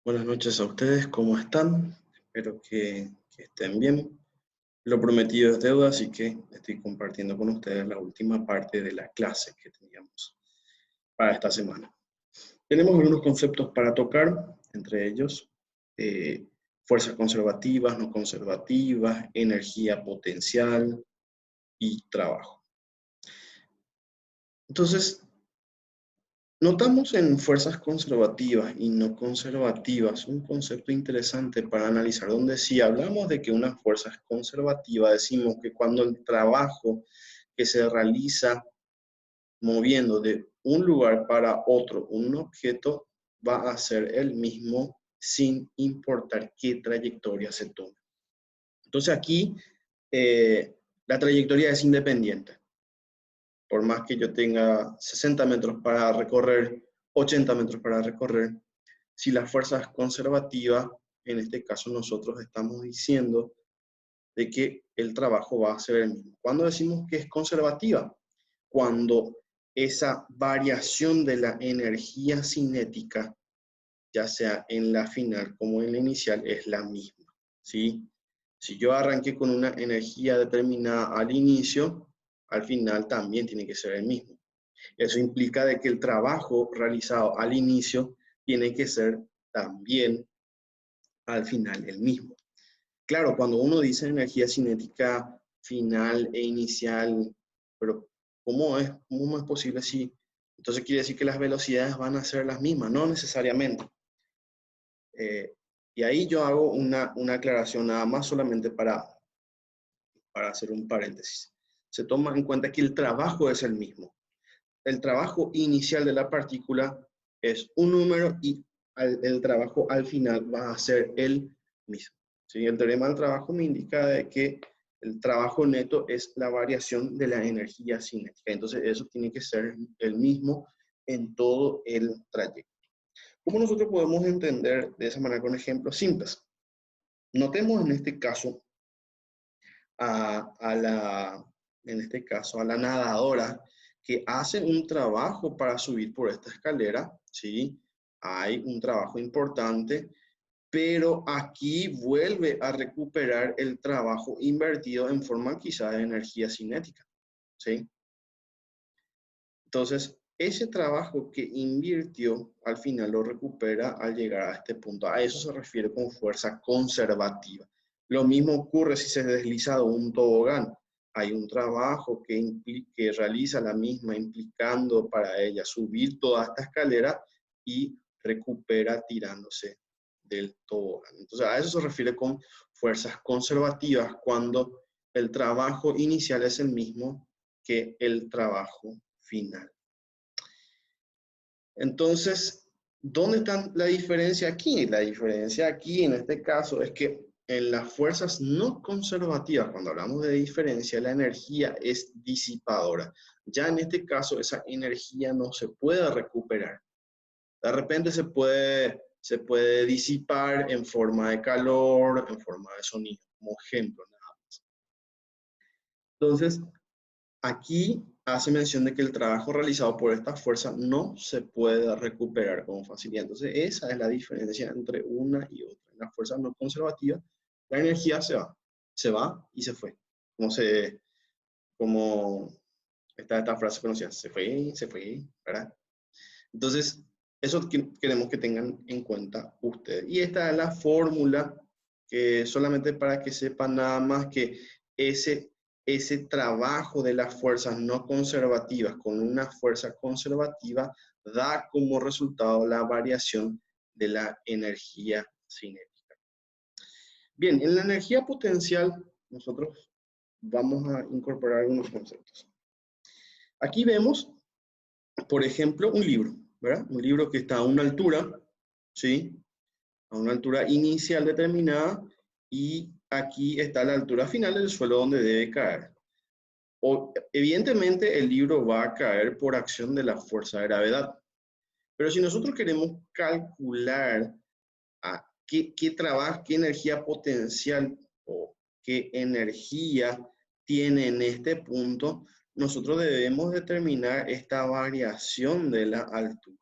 Buenas noches a ustedes, ¿cómo están? Espero que estén bien. Lo prometido es deuda, así que estoy compartiendo con ustedes la última parte de la clase que teníamos para esta semana. Tenemos algunos conceptos para tocar, entre ellos fuerzas conservativas, no conservativas, energía potencial y trabajo. Entonces, notamos en fuerzas conservativas y no conservativas un concepto interesante para analizar, donde si hablamos de que una fuerza es conservativa, decimos que cuando el trabajo que se realiza moviendo de un lugar para otro un objeto va a ser el mismo sin importar qué trayectoria se tome. Entonces aquí la trayectoria es independiente. Por más que yo tenga 60 metros para recorrer, 80 metros para recorrer, si la fuerza es conservativa, en este caso nosotros estamos diciendo de que el trabajo va a ser el mismo. ¿Cuándo decimos que es conservativa? Cuando esa variación de la energía cinética, ya sea en la final como en la inicial, es la misma, ¿sí? Si yo arranqué con una energía determinada al inicio, al final también tiene que ser el mismo. Eso implica de que el trabajo realizado al inicio tiene que ser también al final el mismo. Claro, cuando uno dice energía cinética final e inicial, pero ¿cómo es posible si? Entonces quiere decir que las velocidades van a ser las mismas, no necesariamente. Y ahí yo hago una aclaración nada más solamente para hacer un paréntesis. Se toma en cuenta que el trabajo es el mismo. El trabajo inicial de la partícula es un número y el trabajo al final va a ser el mismo. ¿Sí? El teorema del trabajo me indica de que el trabajo neto es la variación de la energía cinética. Entonces eso tiene que ser el mismo en todo el trayecto. ¿Cómo nosotros podemos entender de esa manera con ejemplos simples? Notemos en este caso en este caso, a la nadadora que hace un trabajo para subir por esta escalera, ¿sí? Hay un trabajo importante, pero aquí vuelve a recuperar el trabajo invertido en forma quizá de energía cinética, ¿sí? Entonces, ese trabajo que invirtió, al final lo recupera al llegar a este punto. A eso se refiere con fuerza conservativa. Lo mismo ocurre si se desliza de un tobogán. Hay un trabajo que realiza la misma, implicando para ella subir toda esta escalera y recupera tirándose del tobogán. Entonces, a eso se refiere con fuerzas conservativas, cuando el trabajo inicial es el mismo que el trabajo final. Entonces, ¿dónde está la diferencia aquí? La diferencia aquí, en este caso, es que en las fuerzas no conservativas, cuando hablamos de diferencia, la energía es disipadora. Ya en este caso, esa energía no se puede recuperar. De repente se puede disipar en forma de calor, en forma de sonido, como ejemplo, nada más. Entonces, aquí hace mención de que el trabajo realizado por esta fuerza no se puede recuperar con facilidad. Entonces, esa es la diferencia entre una y otra. En la fuerza no conservativa, la energía se va y se fue. Como está esta frase conocida, se fue, ¿verdad? Entonces, eso queremos que tengan en cuenta ustedes. Y esta es la fórmula que solamente para que sepan nada más que ese trabajo de las fuerzas no conservativas con una fuerza conservativa da como resultado la variación de la energía cinética. Bien, en la energía potencial nosotros vamos a incorporar algunos conceptos. Aquí vemos, por ejemplo, un libro, ¿verdad? Un libro que está a una altura, ¿sí? A una altura inicial determinada, y aquí está la altura final del suelo donde debe caer. Evidentemente el libro va a caer por acción de la fuerza de gravedad, pero si nosotros queremos calcular qué energía potencial o qué energía tiene en este punto, nosotros debemos determinar esta variación de la altura.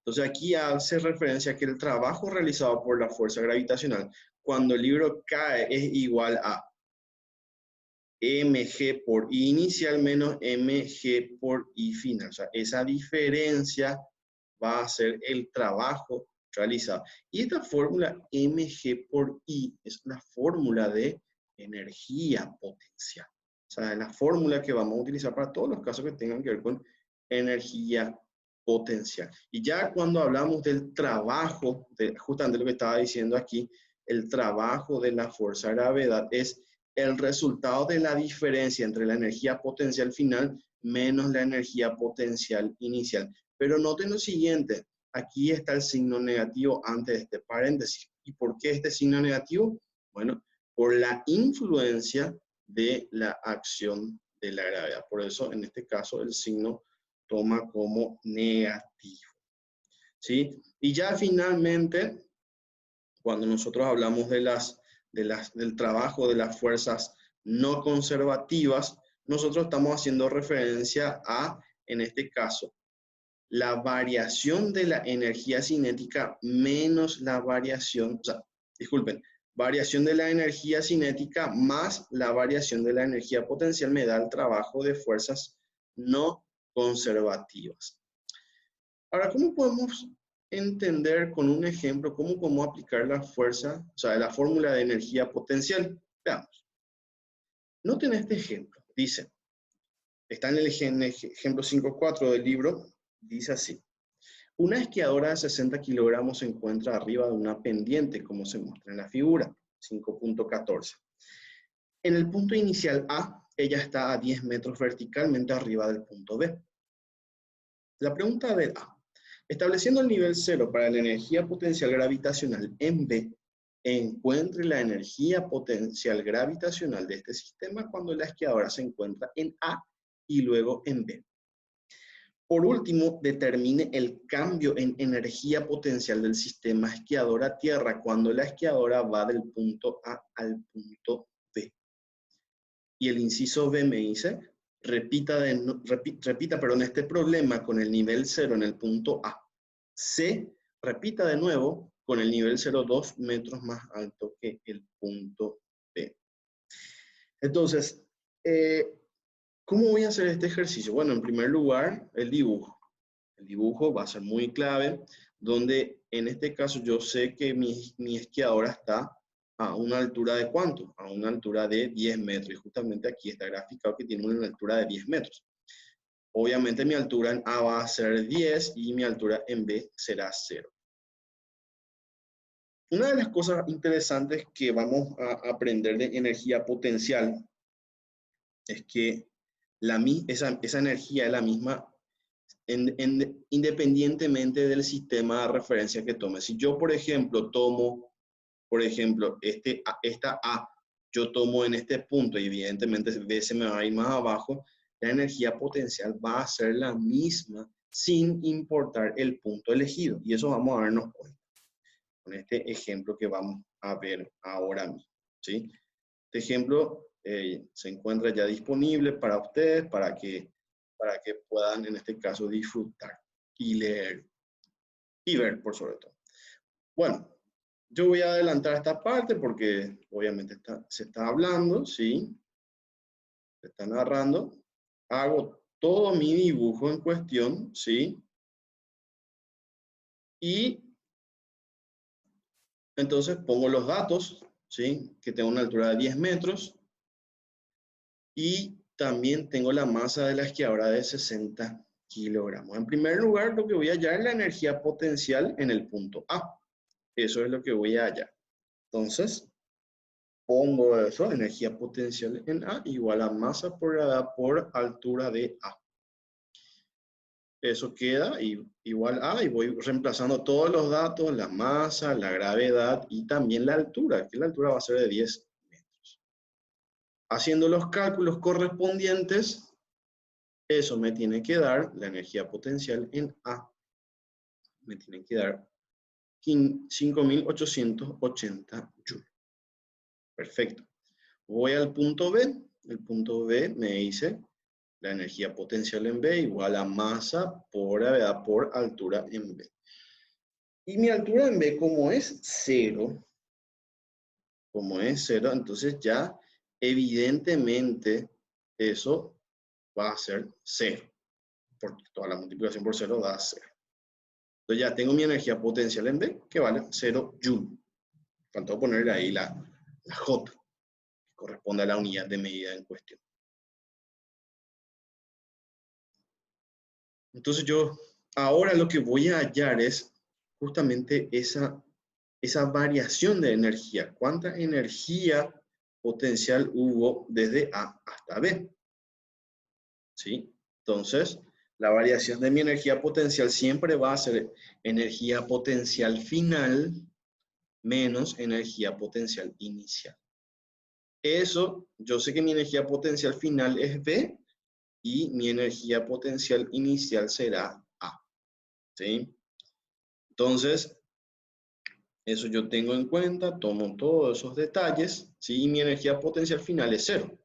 Entonces aquí hace referencia a que el trabajo realizado por la fuerza gravitacional cuando el libro cae es igual a mg por I inicial menos mg por I final. O sea, esa diferencia va a ser el trabajo realizado. Y esta fórmula mg por I es una fórmula de energía potencial. O sea, es la fórmula que vamos a utilizar para todos los casos que tengan que ver con energía potencial. Y ya cuando hablamos del trabajo, justamente lo que estaba diciendo aquí, el trabajo de la fuerza de gravedad es el resultado de la diferencia entre la energía potencial final menos la energía potencial inicial. Pero noten lo siguiente, aquí está el signo negativo antes de este paréntesis. ¿Y por qué este signo negativo? Bueno, por la influencia de la acción de la gravedad. Por eso, en este caso, el signo toma como negativo. ¿Sí? Y ya finalmente, cuando nosotros hablamos del trabajo de las fuerzas no conservativas, nosotros estamos haciendo referencia a, en este caso, la variación de la energía cinética menos la variación, o sea, disculpen, variación de la energía cinética más la variación de la energía potencial me da el trabajo de fuerzas no conservativas. Ahora, ¿cómo podemos entender con un ejemplo cómo podemos aplicar la fuerza, o sea, la fórmula de energía potencial? Veamos. Noten este ejemplo. Dice, está en el ejemplo 5.4 del libro, dice así. Una esquiadora de 60 kilogramos se encuentra arriba de una pendiente, como se muestra en la figura, 5.14. En el punto inicial A, ella está a 10 metros verticalmente arriba del punto B. La pregunta de A. Estableciendo el nivel 0 para la energía potencial gravitacional en B, encuentre la energía potencial gravitacional de este sistema cuando la esquiadora se encuentra en A y luego en B. Por último, determine el cambio en energía potencial del sistema esquiadora-tierra cuando la esquiadora va del punto A al punto B. Y el inciso B me dice, repita este problema con el nivel 0 en el punto A. C, repita de nuevo con el nivel 0 2 metros más alto que el punto B. Entonces, ¿cómo voy a hacer este ejercicio? Bueno, en primer lugar, el dibujo. El dibujo va a ser muy clave, donde en este caso yo sé que mi esquiadora está a una altura de ¿cuánto? A una altura de 10 metros. Y justamente aquí está graficado que tiene una altura de 10 metros. Obviamente mi altura en A va a ser 10 y mi altura en B será 0. Una de las cosas interesantes que vamos a aprender de energía potencial es que esa energía es la misma independientemente del sistema de referencia que tome. Si yo, por ejemplo, tomo, esta A, yo tomo en este punto y evidentemente B se me va a ir más abajo, la energía potencial va a ser la misma sin importar el punto elegido. Y eso vamos a darnos cuenta con este ejemplo que vamos a ver ahora mismo, ¿sí? Este ejemplo se encuentra ya disponible para ustedes, para que puedan, en este caso, disfrutar y leer y ver, por sobre todo. Bueno, yo voy a adelantar esta parte porque obviamente se está hablando, ¿sí? Se está narrando. Hago todo mi dibujo en cuestión, ¿sí? Y entonces pongo los datos, ¿sí? Que tengo una altura de 10 metros y también tengo la masa de la esquiadora de 60 kilogramos. En primer lugar, lo que voy a hallar es la energía potencial en el punto A. Eso es lo que voy a hallar. Entonces, pongo eso, energía potencial en A igual a masa por gravedad por altura de A. Eso queda igual a, y voy reemplazando todos los datos, la masa, la gravedad y también la altura, que la altura va a ser de 10 metros. Haciendo los cálculos correspondientes, eso me tiene que dar la energía potencial en A. Me tiene que dar 5.880 joules. Perfecto. Voy al punto B. El punto B me dice la energía potencial en B igual a masa por gravedad por altura en B. Y mi altura en B, como es cero, entonces ya evidentemente eso va a ser cero, porque toda la multiplicación por cero da cero. Entonces ya tengo mi energía potencial en B, que vale 0 Joule. Faltó ponerle ahí la J, que corresponde a la unidad de medida en cuestión. Entonces yo ahora lo que voy a hallar es justamente esa variación de energía. ¿Cuánta energía potencial hubo desde A hasta B? ¿Sí? Entonces, la variación de mi energía potencial siempre va a ser energía potencial final menos energía potencial inicial. Eso, yo sé que mi energía potencial final es B y mi energía potencial inicial será A. ¿Sí? Entonces, eso yo tengo en cuenta, tomo todos esos detalles, ¿sí? Y mi energía potencial final es 0,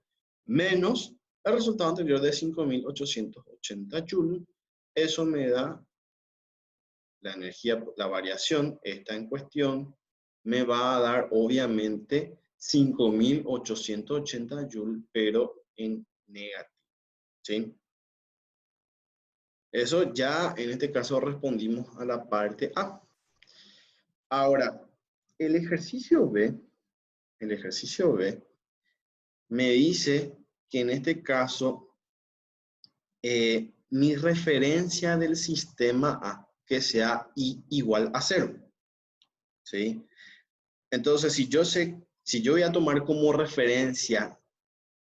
menos el resultado anterior de 5.880 joules. Eso me da la energía, la variación, esta en cuestión, me va a dar obviamente 5.880 joules, pero en negativo, ¿sí? Eso ya en este caso respondimos a la parte A. Ahora, el ejercicio B, me dice que en este caso mi referencia del sistema A, que sea I igual a 0. ¿Sí? Entonces, si yo voy a tomar como referencia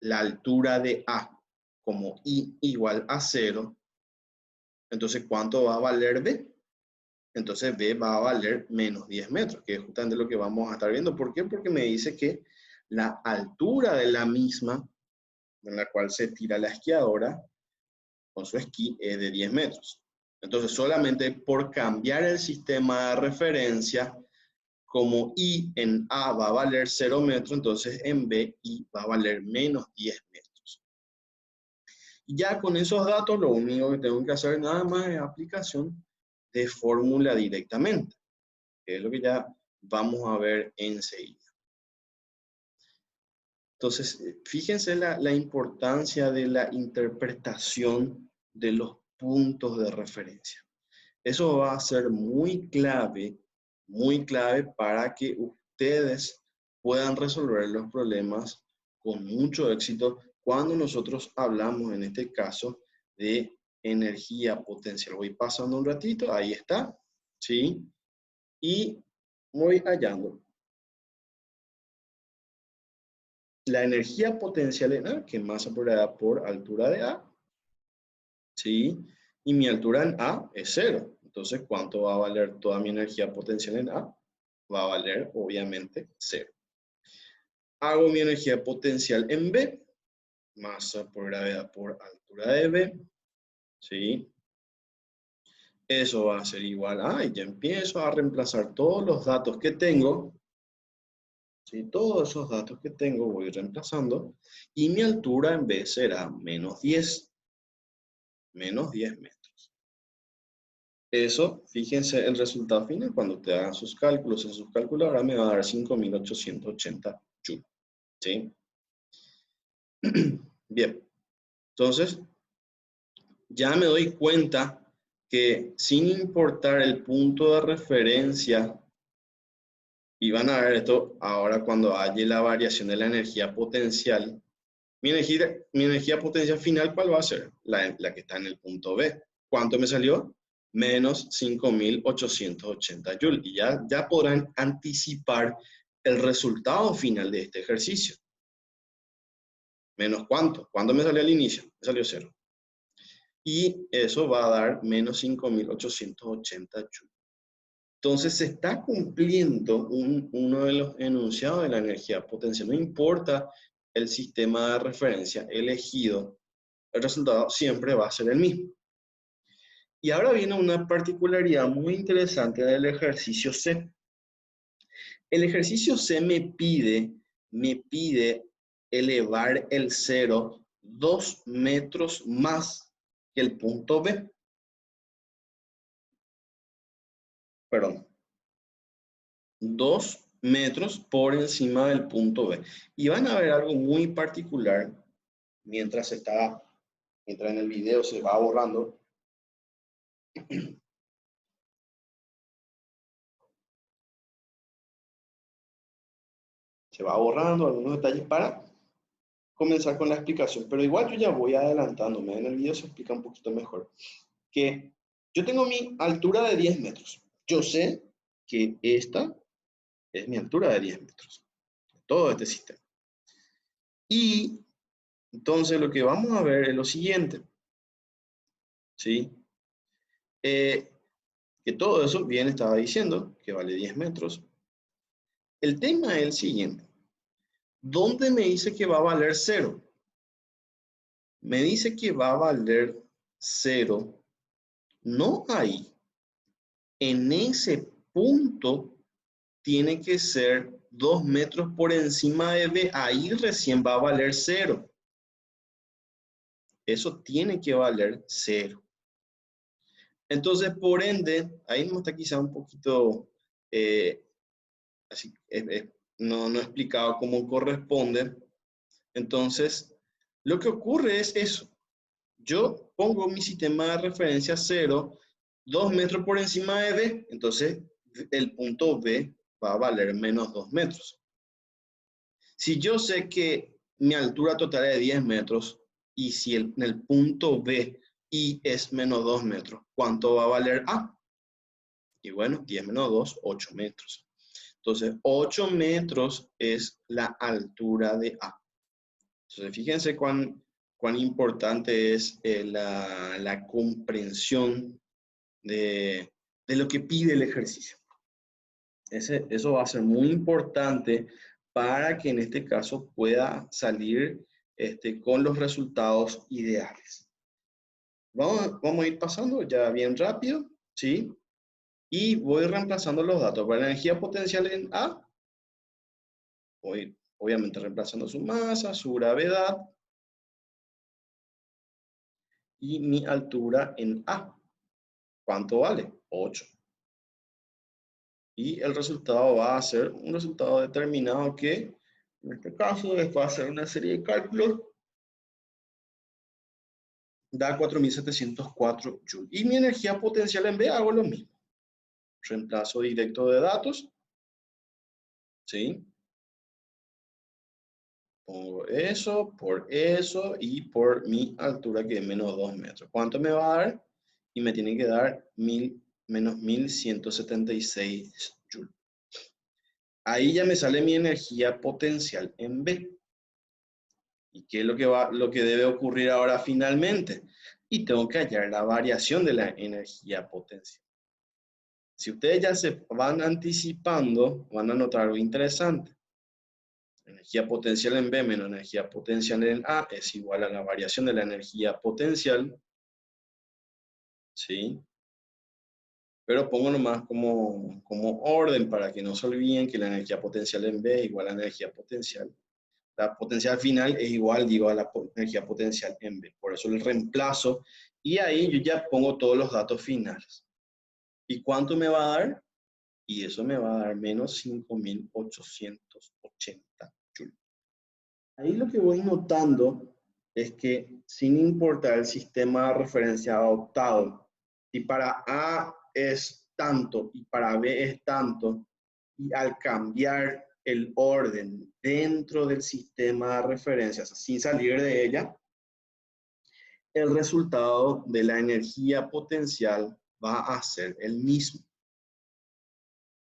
la altura de A como I igual a 0, entonces, ¿cuánto va a valer B? Entonces, B va a valer menos 10 metros, que es justamente lo que vamos a estar viendo. ¿Por qué? Porque me dice que la altura de la misma, en la cual se tira la esquiadora, con su esquí, es de 10 metros. Entonces, solamente por cambiar el sistema de referencia, como I en A va a valer 0 metros, entonces en B I va a valer menos 10 metros. Y ya con esos datos, lo único que tengo que hacer nada más es aplicación de fórmula directamente, que es lo que ya vamos a ver enseguida. Entonces, fíjense la importancia de la interpretación de los puntos de referencia. Eso va a ser muy clave para que ustedes puedan resolver los problemas con mucho éxito cuando nosotros hablamos, en este caso, de energía potencial. Voy pasando un ratito, ahí está, ¿sí? Y voy hallando la energía potencial en A, que es masa por altura de A, ¿sí? Y mi altura en A es 0. Entonces, ¿cuánto va a valer toda mi energía potencial en A? Va a valer, obviamente, 0. Hago mi energía potencial en B, masa por gravedad por altura de B, ¿sí? Eso va a ser igual a, y ya empiezo a reemplazar todos los datos que tengo, ¿sí? Todos esos datos que tengo voy reemplazando, y mi altura en B será menos 10 metros. Eso, fíjense el resultado final, cuando te hagan sus cálculos en sus calculadoras, me va a dar 5.880 joules, ¿sí? Bien, entonces, ya me doy cuenta que sin importar el punto de referencia, y van a ver esto ahora cuando haya la variación de la energía potencial, mi energía potencial final, ¿cuál va a ser? La que está en el punto B. ¿Cuánto me salió? Menos 5.880 joules. Y ya podrán anticipar el resultado final de este ejercicio. ¿Menos cuánto? ¿Cuánto me salió al inicio? Me salió 0. Y eso va a dar menos 5.880 joules. Entonces se está cumpliendo uno de los enunciados de la energía potencial. No importa el sistema de referencia elegido, el resultado siempre va a ser el mismo. Y ahora viene una particularidad muy interesante del ejercicio C. El ejercicio C me pide elevar el 0 2 metros más que el punto B. Perdón. 2 metros por encima del punto B. Y van a ver algo muy particular mientras en el video se va borrando. Se va borrando algunos detalles para comenzar con la explicación. Pero igual yo ya voy adelantándome. En el video se explica un poquito mejor. Que yo tengo mi altura de 10 metros. Yo sé que esta es mi altura de 10 metros. Todo este sistema. Y entonces lo que vamos a ver es lo siguiente. ¿Sí? Que todo eso bien estaba diciendo que vale 10 metros. El tema es el siguiente. ¿Dónde me dice que va a valer 0? Me dice que va a valer 0, no ahí. En ese punto tiene que ser 2 metros por encima de B. Ahí recién va a valer 0. Eso tiene que valer 0. Entonces, por ende, ahí no está quizá un poquito, así, no he explicado cómo corresponde. Entonces, lo que ocurre es eso. Yo pongo mi sistema de referencia 0, 2 metros por encima de B, entonces el punto B va a valer menos 2 metros. Si yo sé que mi altura total es de 10 metros y si en el punto B I es menos 2 metros, ¿cuánto va a valer A? Y bueno, 10 menos 2, 8 metros. Entonces, 8 metros es la altura de A. Entonces, fíjense cuán importante es la comprensión de lo que pide el ejercicio. Eso va a ser muy importante para que en este caso pueda salir con los resultados ideales. Vamos a ir pasando ya bien rápido, ¿sí? Y voy reemplazando los datos. Para la energía potencial en A, voy obviamente reemplazando su masa, su gravedad y mi altura en A. ¿Cuánto vale? 8. Y el resultado va a ser un resultado determinado que, en este caso, después de hacer una serie de cálculos, da 4.704 joules. Y mi energía potencial en B hago lo mismo. Reemplazo directo de datos. ¿Sí? Pongo eso y por mi altura que es menos 2 metros. ¿Cuánto me va a dar? Y me tiene que dar menos 1.176 joules. Ahí ya me sale mi energía potencial en B. ¿Y qué es lo que debe ocurrir ahora finalmente? Y tengo que hallar la variación de la energía potencial. Si ustedes ya se van anticipando, van a notar algo interesante. Energía potencial en B menos energía potencial en A es igual a la variación de la energía potencial. ¿Sí? Pero pongo nomás como orden para que no se olviden que la energía potencial en B es igual a la energía potencial. La potencial final es igual, digo, a la energía potencial en B. Por eso el reemplazo. Y ahí yo ya pongo todos los datos finales. ¿Y cuánto me va a dar? Y eso me va a dar menos 5.880 joules. Ahí lo que voy notando es que sin importar el sistema de referencia adoptado, y para A es tanto y para B es tanto, y al cambiar el orden dentro del sistema de referencias, sin salir de ella, el resultado de la energía potencial va a ser el mismo.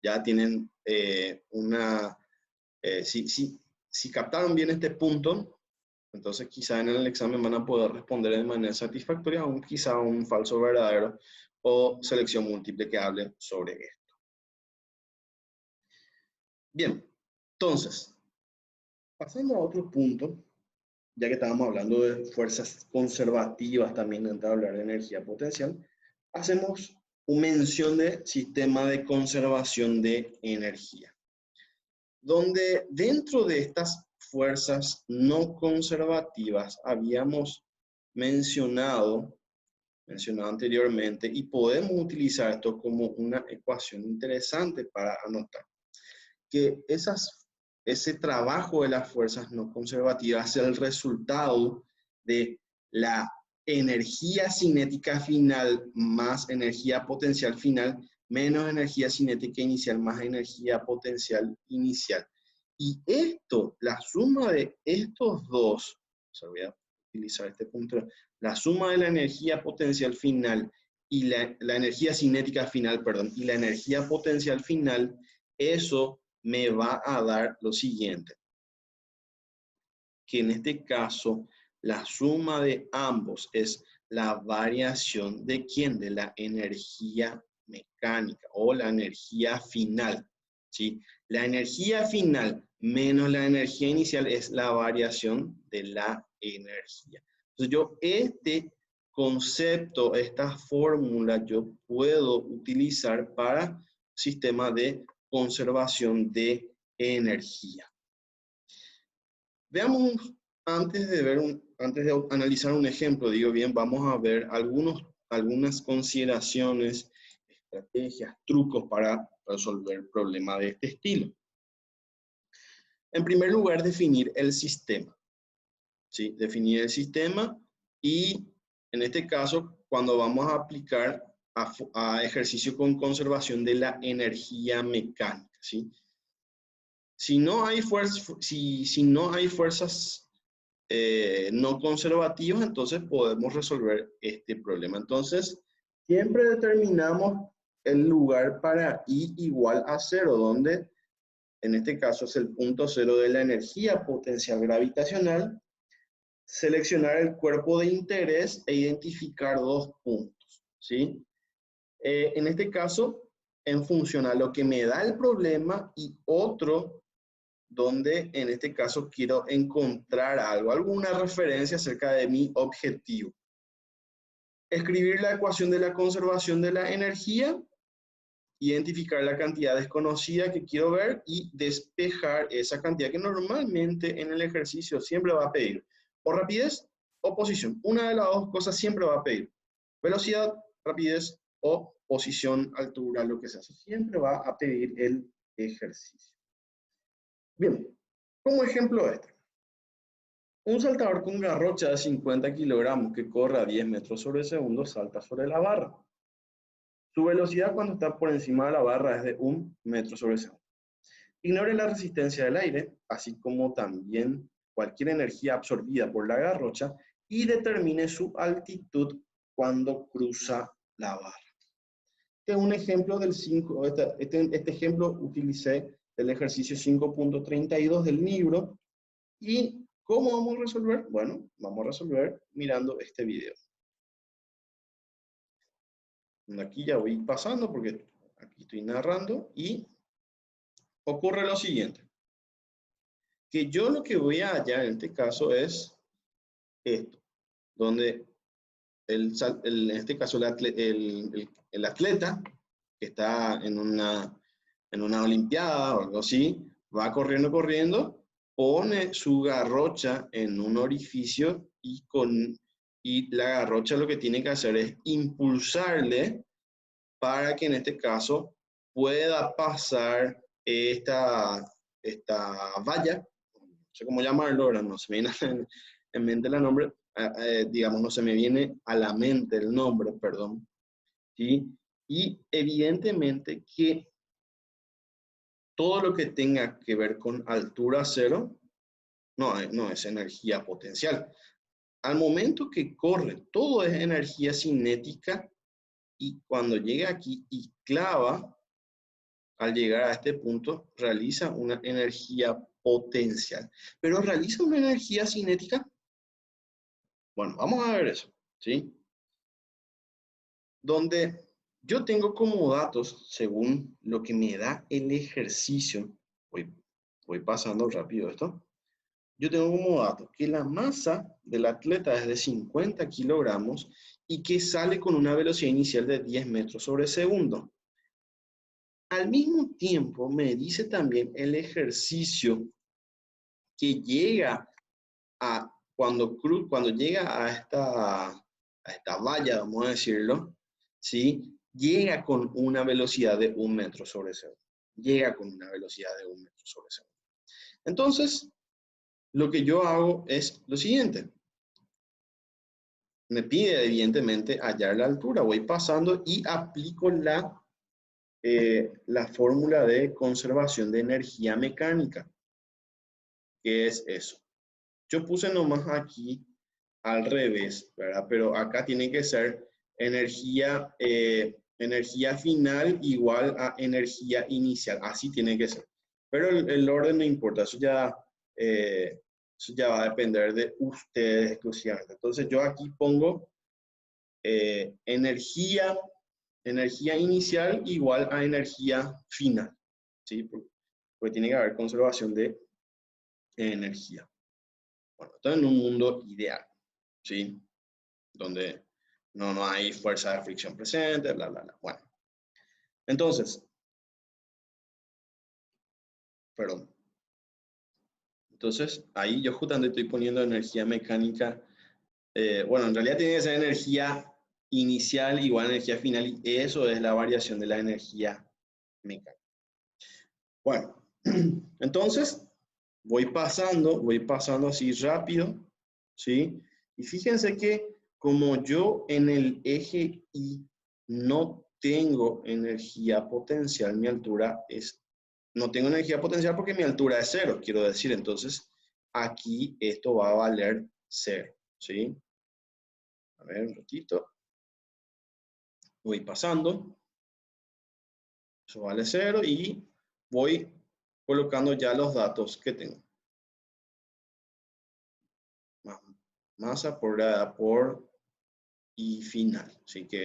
Ya tienen si captaron bien este punto, entonces quizá en el examen van a poder responder de manera satisfactoria, o quizá un falso verdadero o selección múltiple que hable sobre esto. Bien, entonces, pasando a otro punto, ya que estábamos hablando de fuerzas conservativas también antes de hablar de energía potencial, hacemos una mención de sistema de conservación de energía, donde dentro de estas fuerzas no conservativas habíamos mencionado anteriormente, y podemos utilizar esto como una ecuación interesante para anotar. que ese trabajo de las fuerzas no conservativas es el resultado de la energía cinética final más energía potencial final menos energía cinética inicial más energía potencial inicial. Y esto, la suma de estos dos, o sea, voy a utilizar este punto, la suma de la energía potencial final y la energía cinética final, perdón, y la energía potencial final, eso me va a dar lo siguiente, que en este caso la suma de ambos es la variación de ¿quién? De la energía mecánica o la energía final, ¿sí? La energía final menos la energía inicial es la variación de la energía. Entonces yo este concepto, esta fórmula, yo puedo utilizar para sistema de conservación de energía. Veamos, antes de analizar un ejemplo, digo bien, vamos a ver algunas consideraciones, estrategias, trucos para resolver problemas de este estilo. En primer lugar, definir el sistema. ¿Sí? Definir el sistema y, en este caso, cuando vamos a aplicar a ejercicio con conservación de la energía mecánica, ¿sí? Si no hay fuerzas no conservativas, entonces podemos resolver este problema. Entonces, siempre determinamos el lugar para I igual a 0, donde en este caso es el punto 0 de la energía potencial gravitacional, seleccionar el cuerpo de interés e identificar dos puntos, ¿sí? En este caso, en función a lo que me da el problema y otro donde en este caso quiero encontrar algo, alguna referencia acerca de mi objetivo. Escribir la ecuación de la conservación de la energía, identificar la cantidad desconocida que quiero ver y despejar esa cantidad que normalmente en el ejercicio siempre va a pedir o rapidez o posición. Una de las dos cosas siempre va a pedir velocidad, rapidez o posición, altura, lo que sea. Siempre va a pedir el ejercicio. Bien, como ejemplo este. Un saltador con garrocha de 50 kilogramos que corre a 10 metros sobre segundo salta sobre la barra. Su velocidad cuando está por encima de la barra es de 1 metro sobre segundo. Ignore la resistencia del aire, así como también cualquier energía absorbida por la garrocha y determine su altitud cuando cruza la barra. Este es un ejemplo del 5, este ejemplo utilicé el ejercicio 5.32 del libro. ¿Y cómo vamos a resolver? Bueno, vamos a resolver mirando este video. Aquí ya voy pasando porque aquí estoy narrando y ocurre lo siguiente. Que yo lo que voy a hallar en este caso es esto, donde en este caso el atleta que está en una olimpiada o algo así, va corriendo, pone su garrocha en un orificio y la garrocha lo que tiene que hacer es impulsarle para que en este caso pueda pasar esta valla, no sé cómo llamarlo, ahora no se me viene en mente el nombre, digamos, no se me viene a la mente el nombre, perdón, ¿sí? Y evidentemente que todo lo que tenga que ver con altura cero no es energía potencial. Al momento que corre, todo es energía cinética y cuando llega aquí y clava, al llegar a este punto, realiza una energía potencial. ¿Pero realiza una energía cinética? Bueno, vamos a ver eso, ¿sí? Donde yo tengo como datos, según lo que me da el ejercicio, voy pasando rápido esto, yo tengo como dato que la masa del atleta es de 50 kilogramos y que sale con una velocidad inicial de 10 metros sobre segundo. Al mismo tiempo, me dice también el ejercicio que llega cuando llega a esta valla, vamos a decirlo, ¿sí? Llega con una velocidad de 1 metro sobre segundo. llega con una velocidad de 1 metro sobre segundo. Entonces, lo que yo hago es lo siguiente. Me pide, evidentemente, hallar la altura. Voy pasando y aplico la fórmula de conservación de energía mecánica. ¿Qué es eso? Yo puse nomás aquí al revés, ¿verdad? Pero acá tiene que ser energía final igual a energía inicial. Así tiene que ser. Pero el orden no importa, eso ya va a depender de ustedes exclusivamente. Entonces yo aquí pongo energía inicial igual a energía final, ¿sí? Porque tiene que haber conservación de energía. Bueno, esto en un mundo ideal, ¿sí? Donde no hay fuerza de fricción presente, bla, bla, bla. Bueno, entonces, perdón. Entonces, ahí yo justamente estoy poniendo energía mecánica. Bueno, en realidad tiene que ser energía inicial igual a energía final y eso es la variación de la energía mecánica. Bueno, entonces voy pasando así rápido, ¿sí? Y fíjense que como yo en el eje Y no tengo energía potencial, mi altura no tengo energía potencial porque mi altura es 0, quiero decir. Entonces, aquí esto va a valer 0, ¿sí? A ver, un ratito. Voy pasando. Eso vale 0 y voy colocando ya los datos que tengo. Masa por gravedad por y final. Así que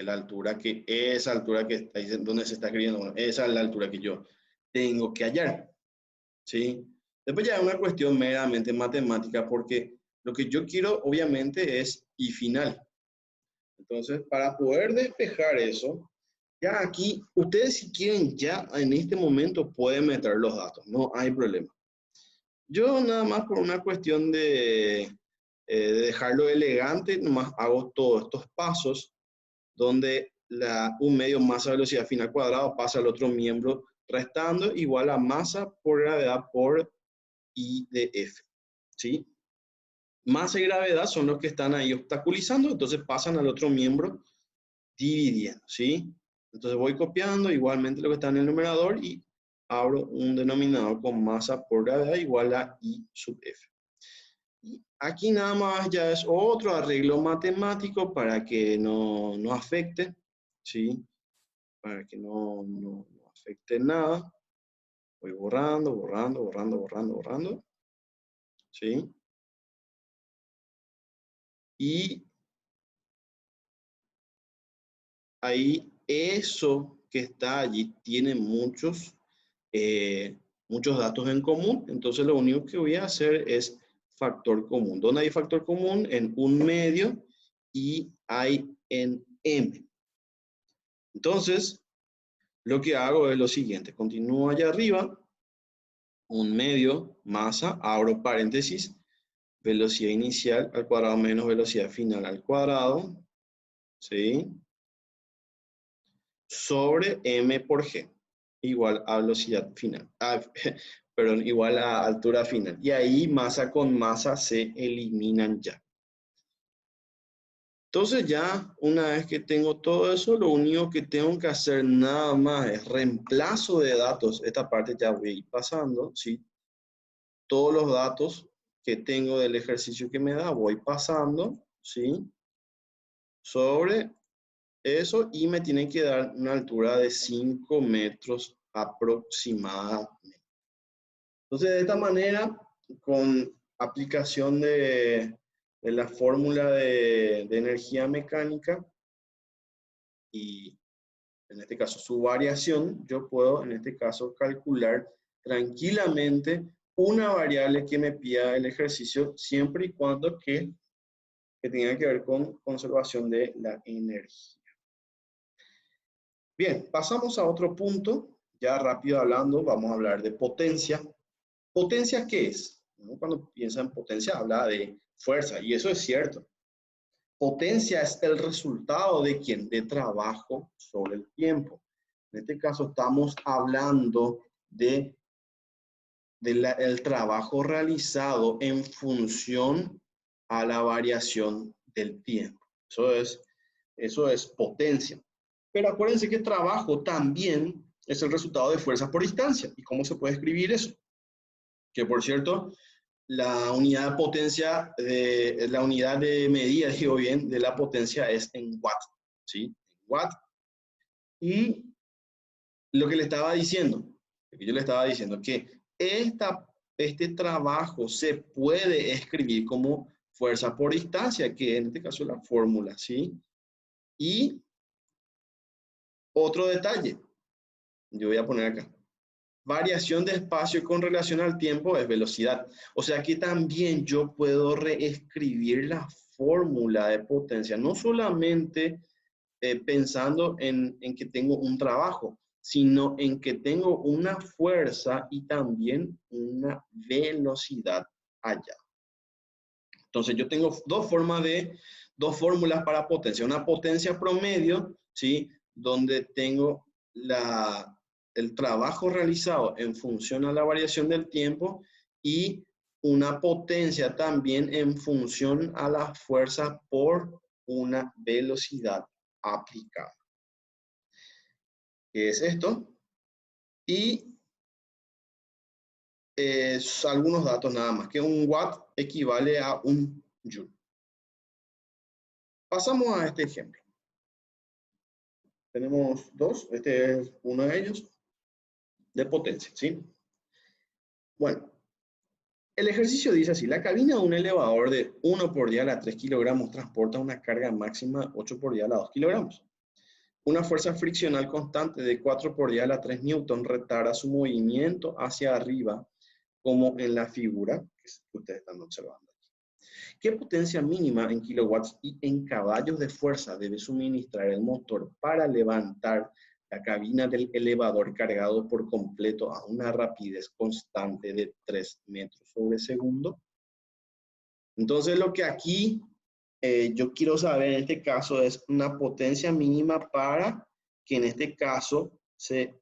esa altura que está diciendo, donde se está escribiendo, bueno, esa es la altura que yo tengo que hallar. ¿Sí? Después ya es una cuestión meramente matemática porque lo que yo quiero obviamente es y final. Entonces, para poder despejar eso, ya aquí, ustedes si quieren ya en este momento pueden meter los datos, no hay problema. Yo nada más por una cuestión de dejarlo elegante, nomás hago todos estos pasos donde un medio masa velocidad final cuadrado pasa al otro miembro restando igual a masa por gravedad por I de F, ¿sí? Masa y gravedad son los que están ahí obstaculizando, entonces pasan al otro miembro dividiendo, ¿sí? Entonces voy copiando igualmente lo que está en el numerador y abro un denominador con masa por gravedad igual a I sub F. Y aquí nada más ya es otro arreglo matemático para que no afecte, ¿sí? Para que no afecte nada. Voy borrando, borrando, borrando, borrando, borrando, ¿sí? Y ahí eso que está allí tiene muchos datos en común. Entonces lo único que voy a hacer es factor común. ¿Dónde hay factor común? En un medio y hay en M. Entonces, lo que hago es lo siguiente. Continúo allá arriba, un medio, masa, abro paréntesis, velocidad inicial al cuadrado menos velocidad final al cuadrado, ¿sí? Sobre M por G, igual a velocidad final. Perdón, igual a altura final. Y ahí masa con masa se eliminan ya. Entonces ya, una vez que tengo todo eso, lo único que tengo que hacer nada más es reemplazo de datos. Esta parte ya voy a ir pasando, ¿sí? Todos los datos que tengo del ejercicio que me da, voy pasando, ¿sí? Sobre eso y me tienen que dar una altura de 5 metros aproximadamente. Entonces, de esta manera, con aplicación de la fórmula de energía mecánica y en este caso su variación, yo puedo en este caso calcular tranquilamente una variable que me pida el ejercicio siempre y cuando que tenga que ver con conservación de la energía. Bien, pasamos a otro punto, ya rápido hablando, vamos a hablar de potencia. ¿Potencia qué es? Cuando piensa en potencia habla de fuerza, y eso es cierto. Potencia es el resultado de ¿quién? De trabajo sobre el tiempo. En este caso estamos hablando de el trabajo realizado en función a la variación del tiempo. Eso es potencia. Pero acuérdense que trabajo también es el resultado de fuerzas por distancia. ¿Y cómo se puede escribir eso? Que por cierto, la unidad de potencia, la unidad de medida, digo bien, de la potencia es en watt, ¿sí? En watt. Y lo que le estaba diciendo, que yo le estaba diciendo, que este trabajo se puede escribir como fuerza por distancia, que en este caso es la fórmula, ¿sí? Y otro detalle, yo voy a poner acá. Variación de espacio con relación al tiempo es velocidad. O sea que también yo puedo reescribir la fórmula de potencia, no solamente pensando en que tengo un trabajo, sino en que tengo una fuerza y también una velocidad allá. Entonces yo tengo dos fórmulas para potencia. Una potencia promedio, ¿sí? Donde tengo el trabajo realizado en función a la variación del tiempo y una potencia también en función a la fuerza por una velocidad aplicada. ¿Qué es esto? Y algunos datos nada más, que un watt equivale a un joule. Pasamos a este ejemplo. Tenemos dos, este es uno de ellos, de potencia, ¿sí? Bueno, el ejercicio dice así: la cabina de un elevador de 1 por dial a 3 kilogramos transporta una carga máxima 8 por dial a 2 kilogramos. Una fuerza friccional constante de 4 por dial a 3 newton retarda su movimiento hacia arriba, como en la figura que ustedes están observando. ¿Qué potencia mínima en kilowatts y en caballos de fuerza debe suministrar el motor para levantar la cabina del elevador cargado por completo a una rapidez constante de 3 metros sobre segundo? Entonces, lo que aquí yo quiero saber en este caso es una potencia mínima para que en este caso se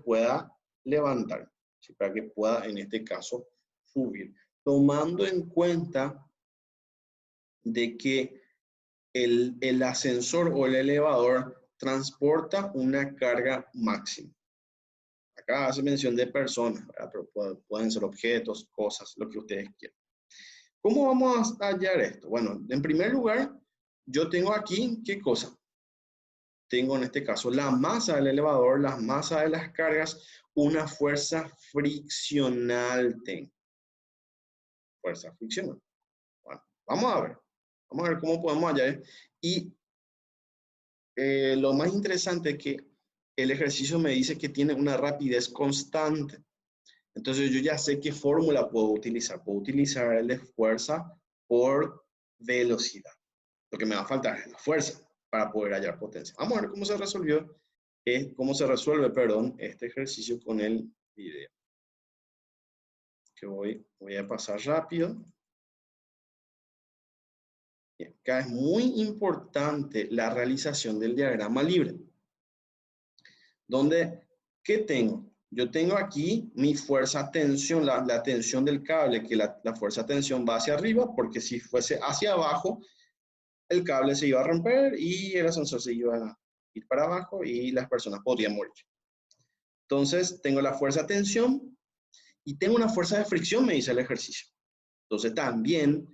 pueda levantar, ¿sí? Para que pueda en este caso subir, tomando en cuenta de que el ascensor o el elevador transporta una carga máxima. Acá hace mención de personas, ¿verdad? Pero pueden ser objetos, cosas, lo que ustedes quieran. ¿Cómo vamos a hallar esto? Bueno, en primer lugar, yo tengo aquí, ¿qué cosa? Tengo en este caso la masa del elevador, la masa de las cargas, una fuerza friccional tengo. Fuerza friccional. Bueno, vamos a ver cómo podemos hallar. Y lo más interesante es que el ejercicio me dice que tiene una rapidez constante. Entonces yo ya sé qué fórmula puedo utilizar. Puedo utilizar el de fuerza por velocidad. Lo que me va a faltar es la fuerza para poder hallar potencia. Vamos a ver cómo se resuelve, perdón, este ejercicio con el video. Que voy a pasar rápido. Bien, acá es muy importante la realización del diagrama libre. Donde, ¿qué tengo? Yo tengo aquí mi fuerza tensión, la tensión del cable, que la fuerza tensión va hacia arriba, porque si fuese hacia abajo, el cable se iba a romper y el ascensor se iba a ir para abajo y las personas podrían morir. Entonces, tengo la fuerza tensión y tengo una fuerza de fricción, me dice el ejercicio. Entonces, también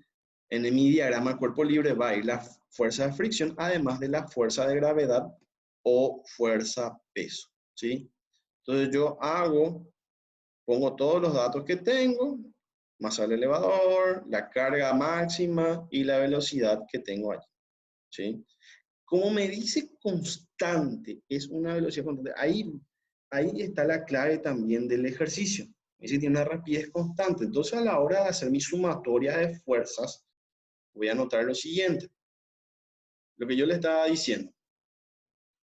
en mi diagrama cuerpo libre va a ir la fuerza de fricción, además de la fuerza de gravedad o fuerza peso, ¿sí? Entonces yo pongo todos los datos que tengo, masa del elevador, la carga máxima y la velocidad que tengo allí, ¿sí? Como me dice constante, es una velocidad constante, ahí está la clave también del ejercicio. Es decir, tiene una rapidez constante. Entonces a la hora de hacer mi sumatoria de fuerzas, voy a anotar lo siguiente. Lo que yo le estaba diciendo,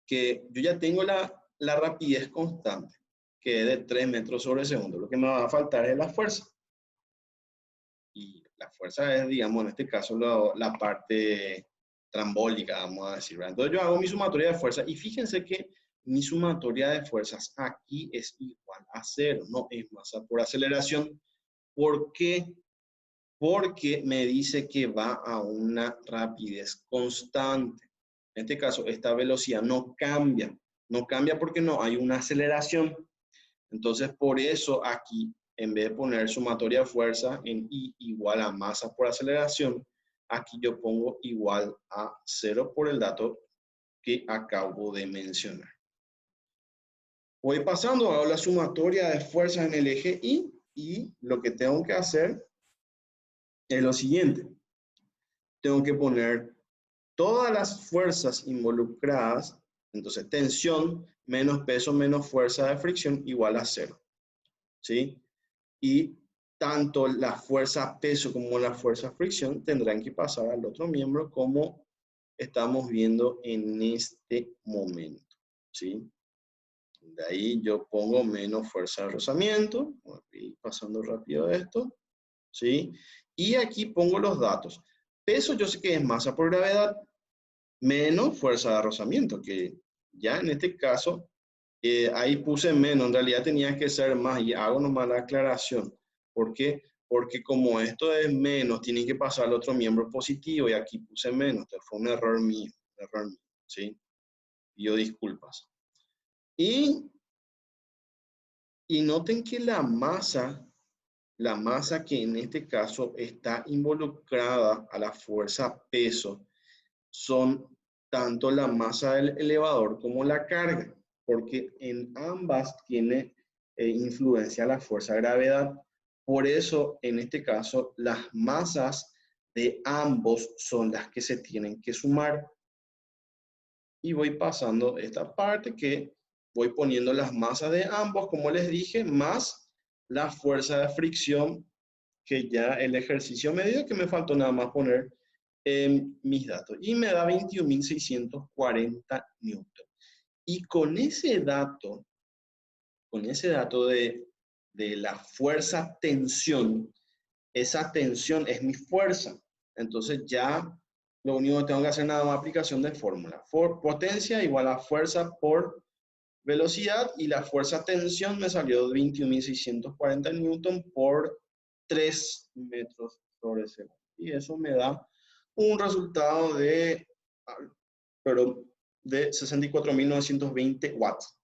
que yo ya tengo la rapidez constante, que es de 3 metros sobre segundo. Lo que me va a faltar es la fuerza. Y la fuerza es, digamos, en este caso, la parte trambólica, vamos a decir, ¿verdad? Entonces yo hago mi sumatoria de fuerza y fíjense que mi sumatoria de fuerzas aquí es igual a 0, no es masa por aceleración. ¿Por qué? Porque me dice que va a una rapidez constante. En este caso, esta velocidad no cambia. No cambia porque no hay una aceleración. Entonces, por eso aquí, en vez de poner sumatoria de fuerza en I igual a masa por aceleración, aquí yo pongo igual a 0 por el dato que acabo de mencionar. Voy pasando a la sumatoria de fuerzas en el eje Y y lo que tengo que hacer es lo siguiente. Tengo que poner todas las fuerzas involucradas, entonces tensión menos peso menos fuerza de fricción igual a 0. ¿Sí? Y tanto la fuerza peso como la fuerza fricción tendrán que pasar al otro miembro como estamos viendo en este momento. ¿Sí? De ahí yo pongo menos fuerza de rozamiento, voy pasando rápido esto, ¿sí? Y aquí pongo los datos. Peso yo sé que es masa por gravedad menos fuerza de rozamiento, que ya en este caso, ahí puse menos, en realidad tenía que ser más, y hago nomás la aclaración. ¿Por qué? Porque como esto es menos, tiene que pasar al otro miembro positivo, y aquí puse menos, entonces fue un error mío, ¿sí? Pido disculpas. Y noten que la masa que en este caso está involucrada a la fuerza peso, son tanto la masa del elevador como la carga, porque en ambas tiene influencia la fuerza de gravedad. Por eso, en este caso, las masas de ambos son las que se tienen que sumar. Y voy pasando esta parte que voy poniendo las masas de ambos, como les dije, más la fuerza de fricción que ya el ejercicio me dio, que me faltó nada más poner mis datos. Y me da 21.640 newton. Y con ese dato de la fuerza tensión, esa tensión es mi fuerza. Entonces ya lo único que tengo que hacer nada más aplicación de fórmula. Potencia igual a fuerza por velocidad, y la fuerza tensión me salió de 21.640 newton por 3 metros sobre segundo. Y eso me da un resultado de 64.920 watts.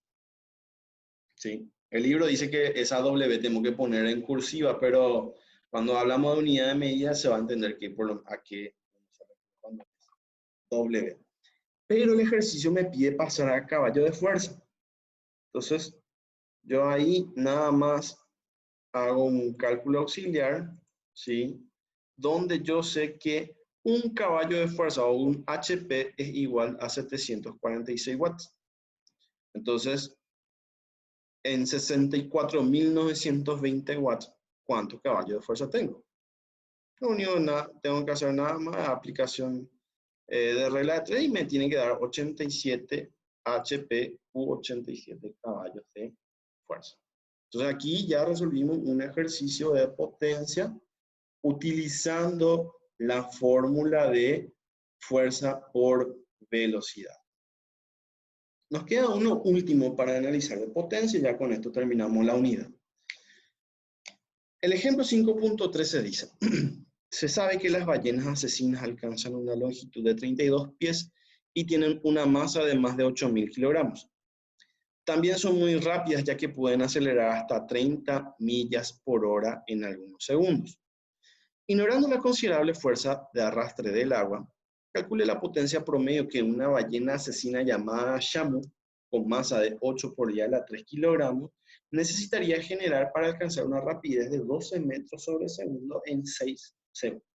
¿Sí? El libro dice que esa W tengo que poner en cursiva, pero cuando hablamos de unidad de medida se va a entender que a qué W. Pero el ejercicio me pide pasar a caballo de fuerza. Entonces, yo ahí nada más hago un cálculo auxiliar, ¿sí? Donde yo sé que un caballo de fuerza o un HP es igual a 746 watts. Entonces, en 64.920 watts, ¿cuántos caballos de fuerza tengo? Lo único que tengo que hacer nada más aplicación de regla de 3 y me tiene que dar 87 HP u 87 caballos de fuerza. Entonces aquí ya resolvimos un ejercicio de potencia utilizando la fórmula de fuerza por velocidad. Nos queda uno último para analizar de potencia y ya con esto terminamos la unidad. El ejemplo 5.13 dice, se sabe que las ballenas asesinas alcanzan una longitud de 32 pies y tienen una masa de más de 8.000 kilogramos. También son muy rápidas ya que pueden acelerar hasta 30 millas por hora en algunos segundos. Ignorando la considerable fuerza de arrastre del agua, calcule la potencia promedio que una ballena asesina llamada Shamu, con masa de 8 por 10 a la 3 kilogramos, necesitaría generar para alcanzar una rapidez de 12 metros sobre segundo en 6 segundos.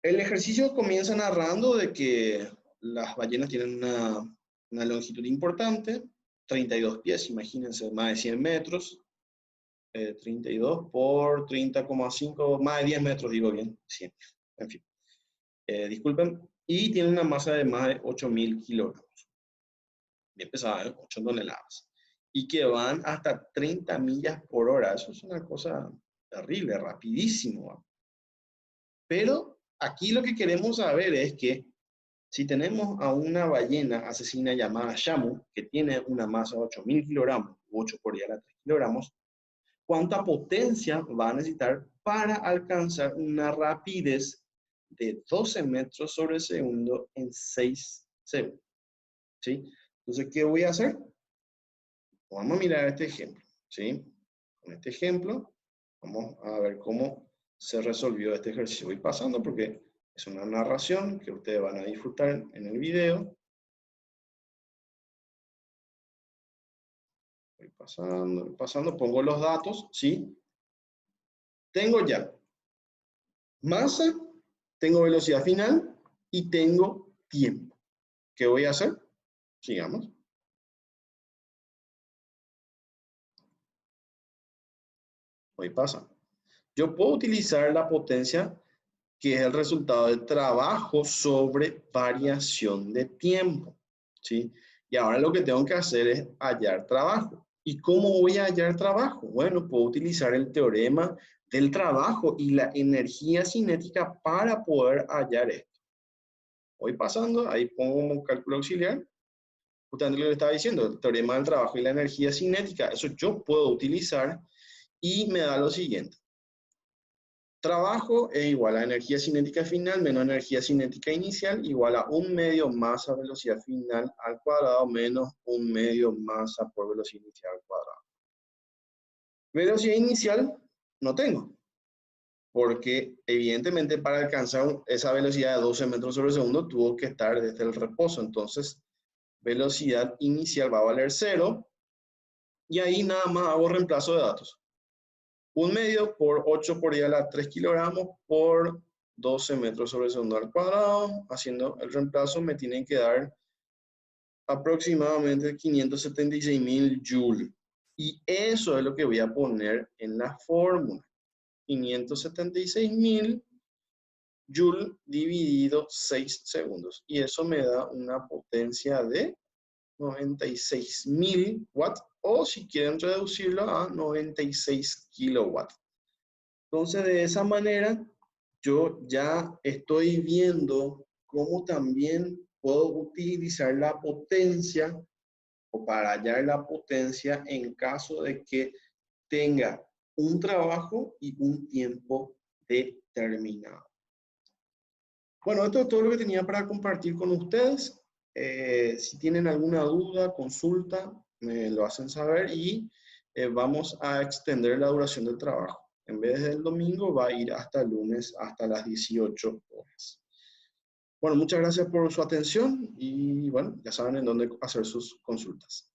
El ejercicio comienza narrando de que las ballenas tienen una longitud importante, 32 pies, imagínense, más de 100 metros, 32 por 30,5, más de 10 metros, digo bien, 100, en fin. Disculpen, y tiene una masa de más de 8.000 kilogramos. Bien pesada, 8 toneladas. Y que van hasta 30 millas por hora. Eso es una cosa terrible, rapidísimo. Pero aquí lo que queremos saber es que Si tenemos a una ballena asesina llamada Shamu, que tiene una masa de 8.000 kilogramos, 8 por 10 a la 3 kilogramos, ¿cuánta potencia va a necesitar para alcanzar una rapidez de 12 metros sobre segundo en 6 segundos? ¿Sí? Entonces, ¿qué voy a hacer? Vamos a mirar este ejemplo. ¿Sí? Con este ejemplo, vamos a ver cómo se resolvió este ejercicio. Voy pasando porque es una narración que ustedes van a disfrutar en el video. Voy pasando, pongo los datos, ¿sí? Tengo ya masa, tengo velocidad final y tengo tiempo. ¿Qué voy a hacer? Sigamos. Voy pasando. Yo puedo utilizar la potencia que es el resultado del trabajo sobre variación de tiempo, ¿sí? Y ahora lo que tengo que hacer es hallar trabajo. ¿Y cómo voy a hallar trabajo? Bueno, puedo utilizar el teorema del trabajo y la energía cinética para poder hallar esto. Voy pasando, ahí pongo un cálculo auxiliar. Justamente lo que le estaba diciendo, el teorema del trabajo y la energía cinética, eso yo puedo utilizar y me da lo siguiente. Trabajo es igual a energía cinética final menos energía cinética inicial igual a 1/2 masa velocidad final al cuadrado menos 1/2 masa por velocidad inicial al cuadrado. Velocidad inicial no tengo, porque evidentemente para alcanzar esa velocidad de 12 metros sobre segundo tuvo que estar desde el reposo. Entonces, velocidad inicial va a valer 0 y ahí nada más hago reemplazo de datos. 1/2 por 8 por 10 a la 3 kilogramos por 12 metros sobre segundo al cuadrado. Haciendo el reemplazo me tienen que dar aproximadamente 576.000 joules. Y eso es lo que voy a poner en la fórmula. 576.000 joules dividido 6 segundos. Y eso me da una potencia de 96.000 watts. O si quieren reducirlo a 96 kilowatts. Entonces, de esa manera, yo ya estoy viendo cómo también puedo utilizar la potencia o para hallar la potencia en caso de que tenga un trabajo y un tiempo determinado. Bueno, esto es todo lo que tenía para compartir con ustedes. Si tienen alguna duda, consulta, me lo hacen saber y vamos a extender la duración del trabajo. En vez del domingo va a ir hasta el lunes, hasta las 18 horas. Bueno, muchas gracias por su atención y bueno, ya saben en dónde hacer sus consultas.